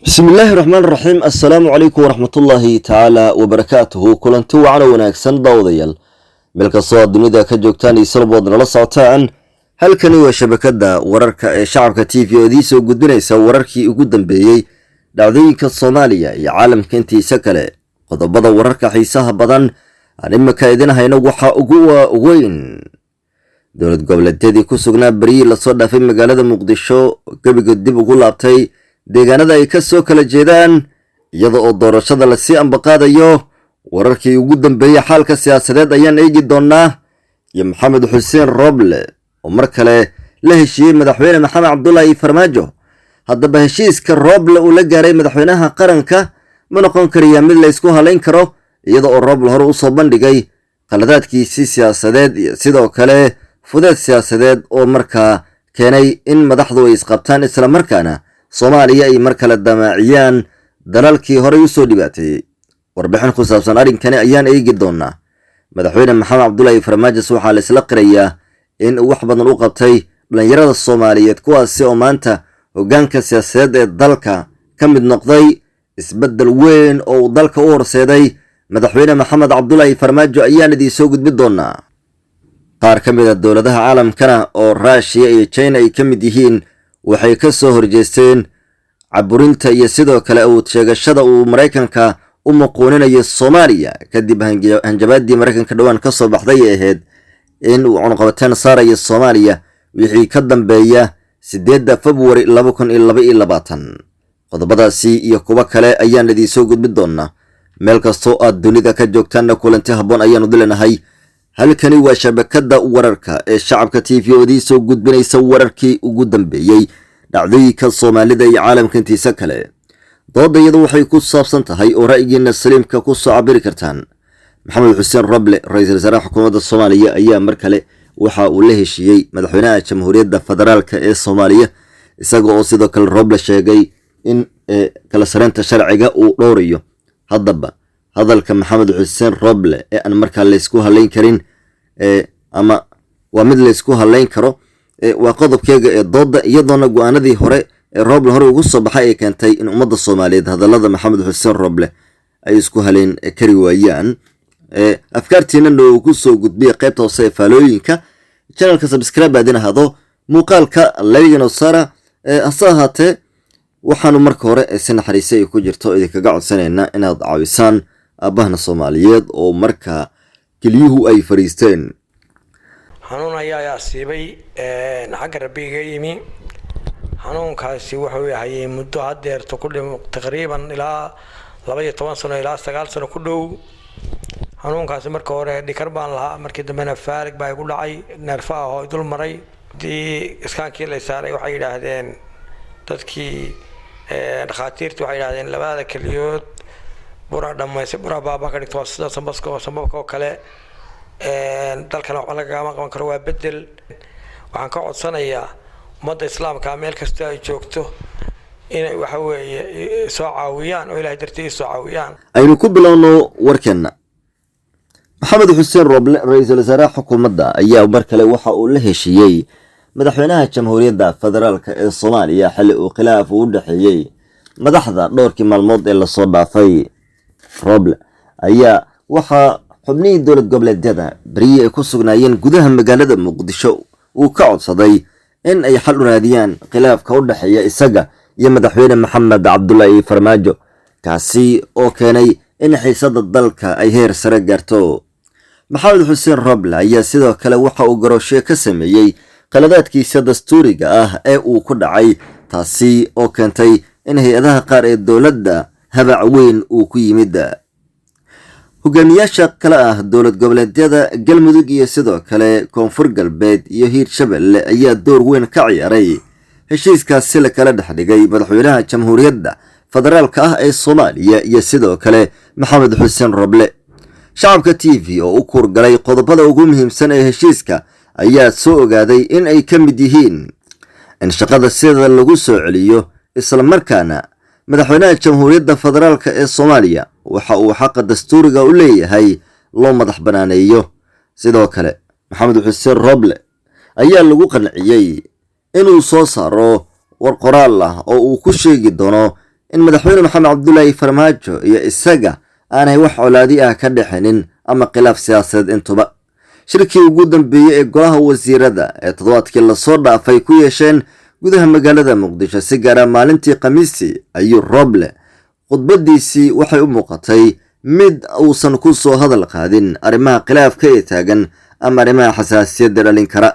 بسم الله الرحمن الرحيم السلام عليكم ورحمة الله تعالى وبركاته كلنتو وعنا وناكسن داوديال ملك الصواد دميدا كجوكتاني سلبود نلصعتان هل كانوا شبكة وررك شعبك تيفي وديسو قدبنيسا ورركي وقدن بيي دعوذيك الصومالية يا عالم كنتي سكالي قد بدا وررك حيساها بدن عن إما كايدنا هينوحا أقوى وين دولة قبل التدي كسوغنا بري لصودا في مقالة مقدشو قبل قدب وقلابتي deegaanada ay ka soo kala jeedaan iyada oo doorashada la sii ambaqaadayo wararkii ugu dambeeyay xaalka siyaasadeed ayaan eegi doonaa iyo maxamed xuseen roble oo mar kale la heshiiyey madaxweyne maxamed cabdullaahi farmaajo haddaba heshiiska roble uu la gaaray madaxweynaha qaranka ma noqon karayaa mid la isku halayn karo iyada oo roble hore u soo bandhigay qaladaadkiisii siyaasadeed iyo sidoo kale fudeed siyaasadeed oo markaa keenay in madaxdu ay isqabtaan isla markaana Soomaaliya ay mar kale damaaciyaan dalalkii hore u soo dhibaateeyay warbixin ku saabsan arrinkani ayaan eegi doonaa madaxweyne maxamed cabdullaahi farmaajo waxa la isla qirayaa in uu wax badan u qabtay dhalinyarada Soomaaliyeed kuwaas oo maanta hoggaanka siyaasadeed ee dalka ka mid noqday isbedel weyn oo dalka u horseeday madaxweyne maxamed cabdullaahi farmaajo ayaan idin soo gudbin doonaa qaar ka mid ah dowladaha caalamkana oo Russia iyo China ay ka mid yihiin waxay ka soo horjeesteen caburinta iyo sidoo kale awood sheegashada uu Mareykanka u muquuninayo Soomaaliya kadib hanjabaadii Mareykanka dhawaan ka soo baxday ee ahayd in uu cunqabateen saarayo Soomaaliya wixii ka dambeeya 8 February 2022 qodobadaasi iyo kuwa kale ayaan idin soo gudbin doonaa meel kastoo aad dunida ka joogtaan kulanti habboon ayaanu dilenahay halkani waa shabakada wararka ee shacabka TV oo idin soo gudbinaysa wararkii ugu dambeeyay dhacdooyinka Soomaalida iyo caalamka intiisa kale doodayadu waxay ku saabsan tahay oo ra'yigiina saliimka ku soo cabiri kartaan maxamed xuseen roble ra'iisul wasaaraha xukuumadda Soomaaliya ayaa mar kale waxa uu la heshiiyey madaxweynaha jamhuuriyadda federaalka ee Soomaaliya isaga oo sidoo kale roble sheegay in kala sareynta sharciga uu dhowrayo haddaba hadalka maxamed xuseen roble ee aan markaa la isku halayn karin ama waa mid la isku halayn karo waa qodobkeega ee dooda iyadoona go'aanadii hore ee roble hore ugu soo baxay ay keentay in ummadda Soomaaliyeed hadallada maxamed xuseen roble ay isku halayn kari waayaan afkaartiina uu ku soo gudbiyay qaybta hoose ee faalooyinka channelka subscribe aadina hado muuqaalka laygano sara asaahate waxaanu marka hore si naxariisay ku jirto idinkaga codsanayna inaad caawisaan abahna Soomaaliyeed oo marka kiliyuhu ay fariisteen xanuun ayaa asiibay xagga rabbiga yimi xanuunkaasi wuxuu yahay muddo hadeerto ku dhimo taqriiban ilaa 12 sano ilaa 9 sano ku dhow xanuunkaasi marka hore dhikar baan lahaa markii dambena faarig baa igu dhacay neerfaha oo dul maray di iskaankii la saaray waxay yiraahdeen dadkii dhakhaatiirtu waxay yiraahdeen labada kaliyood bura dhamaysi bura baaba ka dhigto sida sambabka kale dalkana waxa laga qaban karo waa bedel waxaan ka codsanayaa ummadda islaamka meel kasta ay joogto inay waxa weeye soo caawiyaan oo Ilaahay dartiisa soo caawiyaan aynu ku bilowno warkeena maxamed xuseen roble ra'iisul wasaaraha xukuumadda ayaa mar kale waxa uu la heshiiyey madaxweynaha jamhuuriyadda federaalka ee Soomaaliya xilli uu khilaaf u dhaxeeyay madaxda dhowrkii maalmood ee la soo dhaafay roble ayaa waxa xubnihii dowlad goboleedyada bariye ay ku sugnaayeen gudaha magaalada Muqdisho uu ka codsaday in ay xal u raadiyaan khilaafka u dhaxeeya isaga iyo madaxweyne maxamed cabdullaahi farmaajo kaasi oo keenay in xiisada dalka ay heer sare gaarto maxamed xuseen roble ayaa sidoo kale waxa uu garoosho ka sameeyay qaladaadkiisa dastuuriga ah ee uu ku dhacay taasi oo keentay in hay'adaha qaar ee dowladda habac weyn uu ku yimid hogaamiyaasha kala ah dowlad goboleedyada galmudug iyo sidoo kale koonfur galbeed iyo hiirshabelle ayaa door weyn ka ciyaaray heshiiskaasi la kala dhaxdhigay madaxweynaha jamhuuriyadda federaalka ah ee Soomaaliya iyo sidoo kale maxamed xuseen roble shacabka TV oo u kurgalay qodobada ugu muhiimsan ee heshiiska ayaa soo ogaaday in ay ka mid yihiin in shaqada sida lagu soo celiyo isla markaana madaxweynaha jamhuuriyadda federaalka ee Soomaaliya waxa uu xaq dastuuriga u leeyahay loo madax banaaneeyo sidoo kale maxamed xuseen roble ayaa lagu qanciyay inuu soo saaro war qoraal ah oo uu ku sheegi doono in madaxweyne maxamed cabdulaahi farmaajo iyo isaga aanay wax colaadi ah ka dhexinin ama khilaaf siyaasadeed intuba. shirkii ugu dambeeyey ee golaha wasiirada ee toddobaadkii lasoo dhaafay ku yeesheen gudaha magaalada muqdisho si gaara maalintii khamiistii ayuu Roble khudbadiisii waxay u muuqatay mid uusan ku soo hadal qaadin arrimaha khilaafka ee taagan ama arrimaha xasaasiyadda dhalin kara.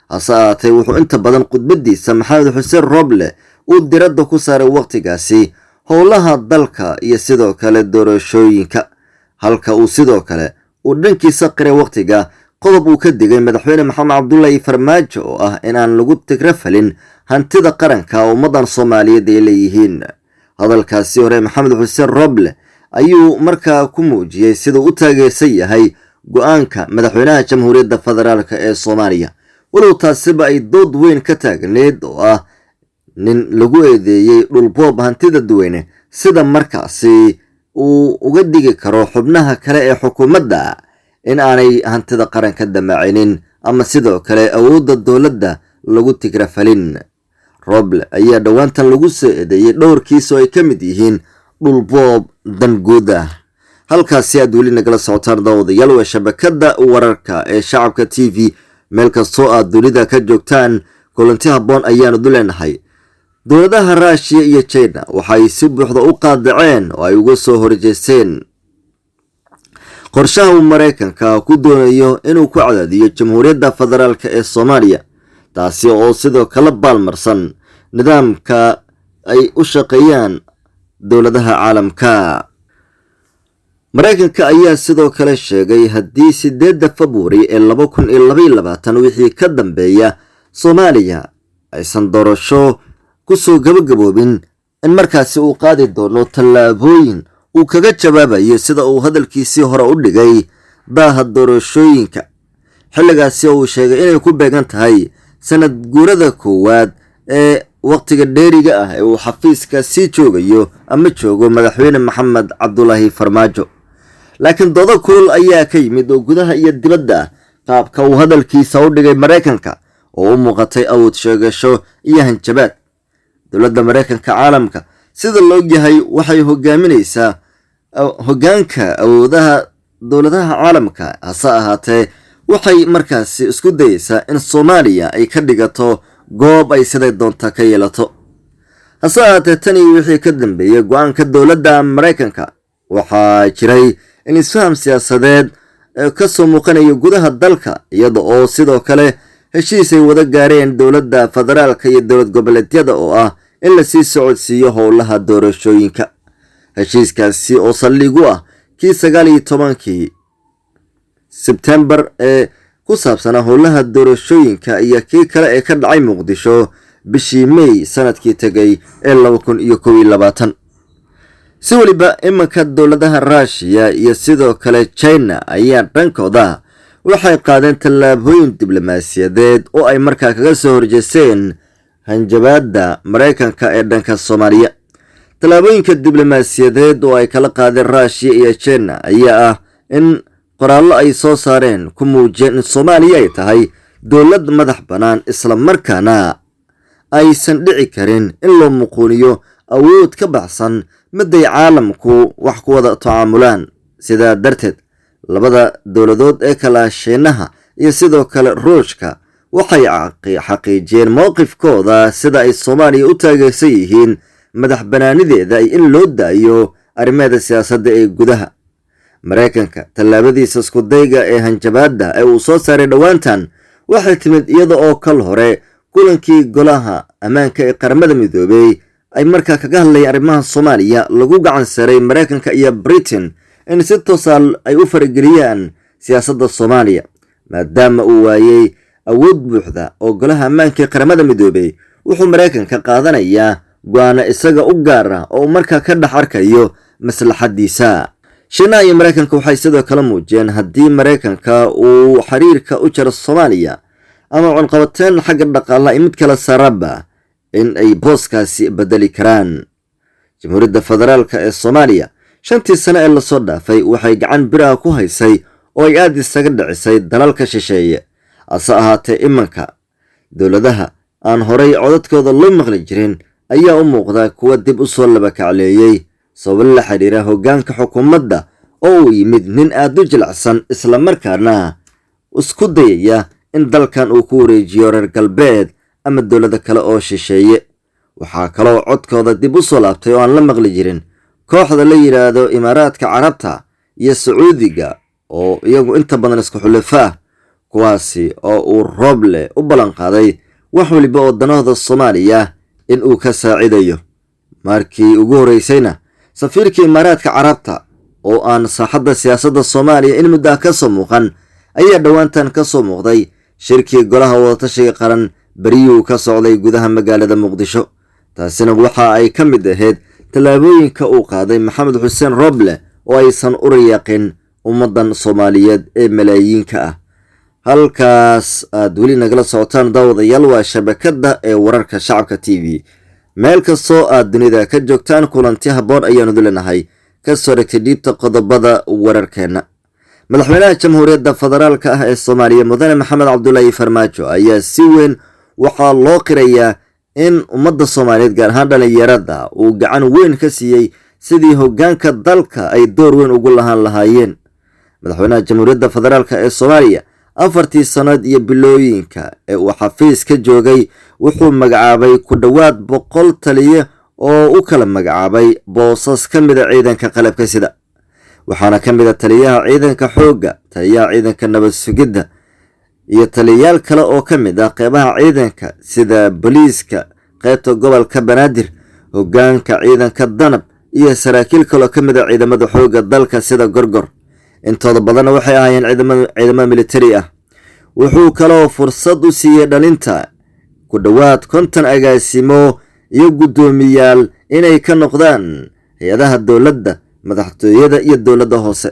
hase ahaatee wuxuu inta badan khudbadiisa maxamed xuseen Roble uu diradda ku saaray waqtigaasi howlaha dalka iyo sidoo kale doorashooyinka, halka uu sidoo kale uu dhankiisa qiray waqtiga qodob uu ka digay madaxweyne maxamed cabdulaahi farmaajo oo ah in aan lagu tigrafalin hantida qaranka oo ummadan Soomaaliyeed ay leeyihiin. hadalkaasi hore maxamed xuseen Roble ayuu markaa ku muujiyey siduu u taageersan yahay go'aanka madaxweynaha jamhuuriyadda federaalka ee Soomaaliya, walow taasiba ay dood weyn ka taagneed oo ah nin lagu eedeeyey dhulboob hantida dadweyne sida markaasi uu uga digi karo xubnaha kale ee xukuumadda in aanay hantida qaranka damaacinin ama sidoo kale awoodda dowladda lagu tigrafalin. Roble ayaa dhowaantan lagu soo eedeeyey dhowr kiis oo ay ka mid yihiin dhulboob danguud ah. halkaasi aad weli nagala socotaan daawadayaal waa shabakadda wararka ee Shacabka TV. meel kastoo aad dunida ka joogtaan kulanti habboon ayaanu leenahay. dowladaha Russia iyo China waxay si buuxda u qaadaceen oo ay uga soo horjeesteen qorshaha uu Mareykanka ku doonayo inuu ku cadaadiyo jamhuuriyadda federaalka ee Soomaaliya, taasi oo sidoo kale baalmarsan nidaamka ay u shaqeeyaan dowladaha caalamka. Mareykanka ayaa sidoo kale sheegay haddii 8 February ee 2022 wixii ka dambeeya Soomaaliya aysan doorasho ku soo gabagaboobin in markaasi uu qaadi doono tallaabooyin uu kaga jawaabayo sida uu hadalkiisii hore u dhigay daaha doorashooyinka. xilligaasi uu sheegay inay ku beegan tahay sanad guurada koowaad ee waqtiga dheeriga ah ee uu xafiiska sii joogayo ama joogo madaxweyne maxamed cabdulaahi farmaajo. laakiin doodo kulul ayaa ka yimid oo gudaha iyo dibadda qaabka uu hadalkiisa u dhigay Mareykanka oo u muuqatay awood sheegasho iyo hanjabaad. dowladda Mareykanka caalamka sida loo yahay waxay hogaaminaysaa hoggaanka awoodaha dowladaha caalamka, hase ahaatee waxay markaasi isku dayaysaa in Soomaaliya ay ka dhigato goob ay siday doonta ka yeelato. hase ahaatee tani wixii ka dambeeyay go'aanka dowladda Mareykanka waxaa jiray in isfaham siyaasadeed ka soo muuqanayo gudaha dalka, iyada oo sidoo kale heshiis ay wada gaareen dowladda federaalka iyo dowlad goboleedyada oo ah in la sii socodsiiyo howlaha doorashooyinka. heshiiskaasi oo saldhig u ah kii 19 Sebtembar ee ku saabsanaa howlaha doorashooyinka iyo kii kale ee ka dhacay Muqdisho bishii May sanadkii tagay ee 2021. si waliba imanka dowladaha Russia iyo sidoo kale China ayaa dhankooda waxay qaadeen tallaabooyin diblomaasiyadeed oo ay markaa kaga soo horjeesteen hanjabaadda Mareykanka ee dhanka Soomaaliya. tallaabooyinka diblomaasiyadeed oo ay kala qaadeen Russia iyo China ayaa ah in qoraallo ay soo saareen ku muujiyeen in Soomaaliya ay tahay dowlad madax bannaan isla markaana aysan dhici karin in loo muquuniyo awood ka baxsan miday caalamku wax ku wada tacaamulaan. sidaa darteed labada dowladood ee kala Shiinaha iyo sidoo kale Ruushka waxay xaqiijiyeen mowqifkooda sida ay Soomaaliya u taageersan yihiin madax banaanideeda in loo daayo arrimaha siyaasadda ee gudaha. Mareykanka tallaabadiisa isku dayga ee hanjabaadda ee uu soo saaray dhowaantan waxay timid iyada oo kal hore kulankii golaha ammaanka ee qaramada midoobay ay markaa kaga hadlayeen arrimaha Soomaaliya lagu gacan saaray Mareykanka iyo Britain in si toosal ay u farageliyaan siyaasadda Soomaaliya, maadaama uu waayay awood buuxda oo golaha ammaanka ee qaramada midoobay. wuxuu Mareykanka qaadanayaa go'aano isaga u gaar ah oo markaa ka dhex arkayo maslaxadiisa. Shiinaha iyo Mareykanka waxay sidoo kale muujiyeen haddii Mareykanka uu xiriirka u jaro Soomaaliya ama cunqabateen xagga dhaqaalaha iyo mid kala saaraba in ay booskaasi bedeli karaan. jamhuuriyadda federaalka ee Soomaaliya 5 sano ee la soo dhaafay waxay gacan biraha ku haysay oo ay aad isaga dhicisay dalalka shisheeye. hase ahaatee imanka dowladaha aan horay codadkooda loo maqli jirin ayaa u muuqda kuwa dib u soo labakacleeyey sabab la xiriira hoggaanka xukuumadda oo uu yimid nin aad u jilicsan islamarkaana isku dayaya in dalkan uu ku wareejiyo reer galbeed ama dowlado kale oo shisheeye. waxaa kaloo codkooda dib u soo laabtay oo aan la maqli jirin kooxda la yidhaahdo imaaraadka carabta iyo sacuudiga oo iyagu inta badan isku xulafo ah, kuwaasi oo uu Roble u ballan qaaday wax waliba oo danahooda Soomaaliya in uu ka saacidayo. markii ugu horeysayna safiirka imaaraadka carabta oo aan saaxadda siyaasadda Soomaaliya in muddo ka soo muuqan ayaa dhawaantan ka soo muuqday shirkii golaha wadatashiga qaran bariyuu ka socday gudaha magaalada Muqdisho. taasina waxa ay ka mid ahayd tallaabooyinka uu qaaday Maxamed Xuseen Roble oo aysan u riyaaqin ummadan Soomaaliyeed ee malaayiinka ah. halkaas aad weli nagala socotaan daawadayaal waa shabakada ee wararka shacabka TV. meel kastoo aad dunida ka joogtaan kulanti habboon ayaanu leenahay ka soo dhigtay dhiibta qodobada wararkeena. madaxweynaha jamhuuriyadda federaalka ah ee Soomaaliya mudane Maxamed Cabdullaahi Farmaajo ayaa si weyn waxaa loo qirayaa in ummadda Soomaaliyeed gaar ahaan dhalinyarada uu gacan weyn ka siiyey sidii hoggaanka dalka ay door weyn ugu lahaan lahaayeen. madaxweynaha jamhuuriyadda federaalka ee Soomaaliya 4 sanadood iyo bilooyinka ee uu xafiis ka joogay wuxuu magacaabay ku dhawaad 100 taliye oo u kala magacaabay boosas ka mid ah ciidanka qalabka sida. waxaana ka mid ah taliyaha ciidanka xoogga, taliyaha ciidanka nabad sugidda iyo taliyayaal kale oo ka mid ah qeybaha ciidanka sida booliiska qaybta gobolka Banaadir, hoggaanka ciidanka danab iyo saraakiil kale oo ka mid ah ciidamada xoogga dalka sida Gorgor. intooda badan waxay ahaayeen ciidamada militari ah. wuxuu kaloo fursad u siiyey dhalinta ku dhawaad 50 agaasimo iyo guddoomiyaal inay ka noqdaan hay'adaha dowladda, madaxtooyada iyo dowladda hoose.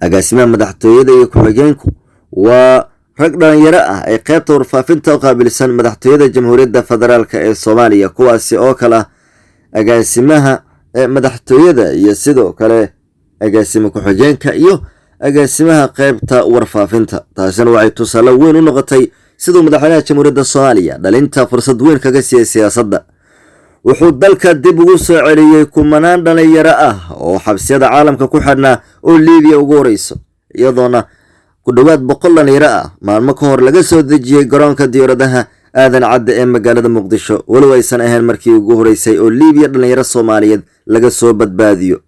agaasimaha madaxtooyada iyo ku-xigeenku waa rag dhalinyaro ah ee qaybta warfaafinta u qaabilsan madaxtooyada jamhuuriyadda federaalka ee Soomaaliya, kuwaasi oo kala agaasimaha madaxtooyada iyo sidoo kale agaasimo ku-xigeenka iyo agaasimaha qaybta warfaafinta. taasina waxay tusaale weyn u noqotay sidoo madaxweynaha jamhuuriyadda Soomaaliya dhalinta fursad weyn kaga siiyay siyaasadda. wuxuu dalka dib ugu soo celiyey kumanaan dhalinyaro ah oo xabsiyada caalamka ku xidhnaa oo Liibiya ugu horeyso, iyadoona ku dhawaad 100 dhalinyaro ah maalmo ka hor laga soo dejiyey garoonka diyaaradaha aadan cadde ee magaalada Muqdisho, walow aysan ahayn markii ugu horeysay oo Liibiya dhalinyaro Soomaaliyeed laga soo badbaadiyo.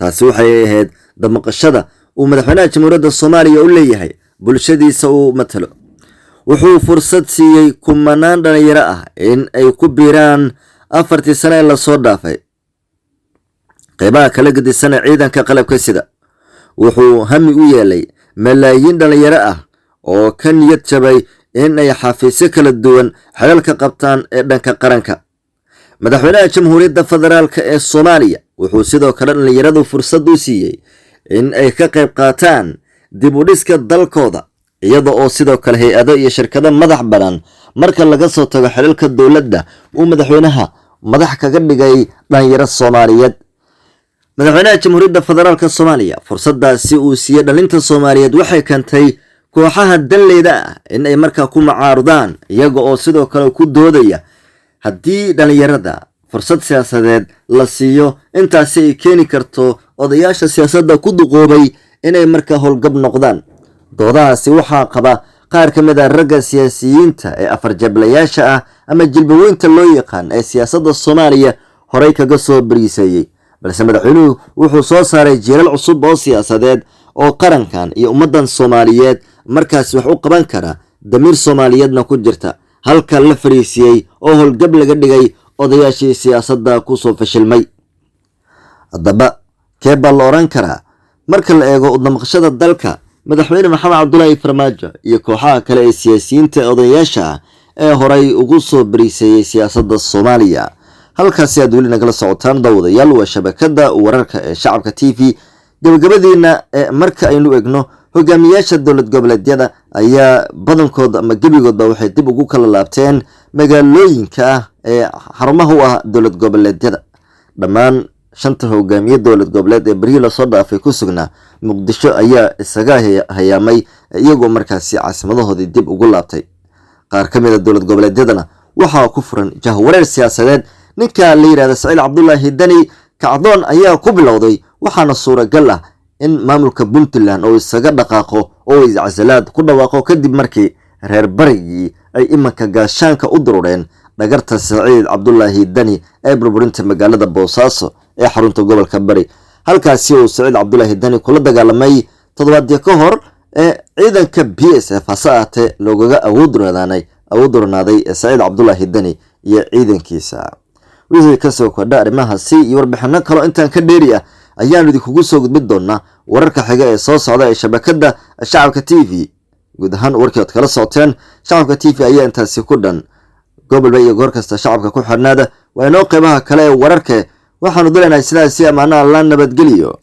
taasi waxay ahayd damqashada uu madaxweynaha jamhuuriyadda Soomaaliya u leeyahay bulshadiisa uu matalo. wuxuu fursad siiyey kumanaan dhalinyaro ah in ay ku biiraan 4 sano ee la soo dhaafay qeybaha kala gedisan ciidanka qalabka sida. wuxuu hami u yeelay malaayiin dhalinyaro ah oo ka niyad jabay in ay xafiisyo kala duwan xelalka qabtaan ee dhanka qaranka. madaxweynaha jamhuuriyadda federaalka ee Soomaaliya wuxuu sidoo kale dhalinyaradu fursad u siiyey in ay ka qayb qaataan dib u dhiska dalkooda, iyada oo sidoo kale hay'ado iyo shirkado madax bannaan marka laga soo tago xelalka dowladda uu madaxweynaha madax kaga dhigay dhalinyaro Soomaaliyeed. madaxweynaha jamhuuriyadda federaalka Soomaaliya fursadaasi uu siiyey dhalinta Soomaaliyeed waxay keentay kooxaha danleyda ah in ay markaa ku macaarudaan, iyaga oo sidoo kale ku doodaya haddii dhalinyarada fursad siyaasadeed la siiyo intaasi ay keeni karto odayaasha siyaasadda ku duqoobay inay markaa howlgab noqdaan. doodahaasi waxaa qaba qaar ka mid ah ragga siyaasiyiinta ee afarjablayaasha ah ama jilbaweynta loo yaqaan ee siyaasadda Soomaaliya horey kaga soo bariisayay, balse madaxweynuhu wuxuu soo saaray jiilal cusub oo siyaasadeed oo qarankan iyo ummadan Soomaaliyeed markaas wax u qaban kara, damiir Soomaaliyeedna ku jirta, halka la fariisiyay oo howlgab laga dhigay odayaashii siyaasadda ku soo fashilmay. haddaba keebaa la oran karaa marka la eego udamqashada dalka madaxweyne Maxamed Cabdullaahi Farmaajo iyo kooxaha kale ee siyaasiyiinta odayaasha ah ee horey ugu soo bariisayay siyaasadda Soomaaliya. halkaasi aad weli nagala socotaan daawadayaal waa shabakada wararka ee shacabka TV. gabagabadiina marka aynu egno hogaamiyaasha dowlad goboleedyada ayaa badankood ama gebigoodba waxay dib ugu kala laabteen magaalooyinka ah ee xarumaha u ah dowlad goboleedyada. dhammaan 5 hogaamiye dowlad goboleed ee bariil soo dhaafay ku sugnaa Muqdisho ayaa isaga hayaamay iyagoo markaasi caasimadahooda dib ugu laabtay. qaar ka mid ah dowlad goboleedyadana waxaa ku furan jahwareer siyaasadeed. ninka la yiraahdo Saciid Cabdullaahi Dani kacdoon ayaa ku bilowday, waxaana suuragal ah in maamulka Puntland oo isaga dhaqaaqo oo iscasalaad ku dhawaaqo kadib markii reer barigii ay imanka gaashaanka u durureen dhagarta Saciid Cabdullaahi Dani ee burburinta magaalada Boosaaso ee xarunta gobolka Bari, halkaasi oo Saciid Cabdullaahi Dani kula dagaalamay toddobaadyo ka hor ee ciidanka BSF hasaate loogaga awoodronaaday Saciid Cabdullaahi Dani iyo ciidankiisa. wixii ka soo kordha arrimahaasi iyo warbixino kale intaan ka dheeri ah ayaan idinkugu soo gudbin doonaa wararka xiga ee soo socda ee shabakada Shacabka TV. guud ahaan warkii aad kala socoteen Shacabka TV ayaa intaasi ku dhan. gobolba iyo goor kasta shacabka ku xirnaada waa inoo qeybaha kale ee wararka. waxaanu doonaynaa sidaasi amaana la nabadgeliyo.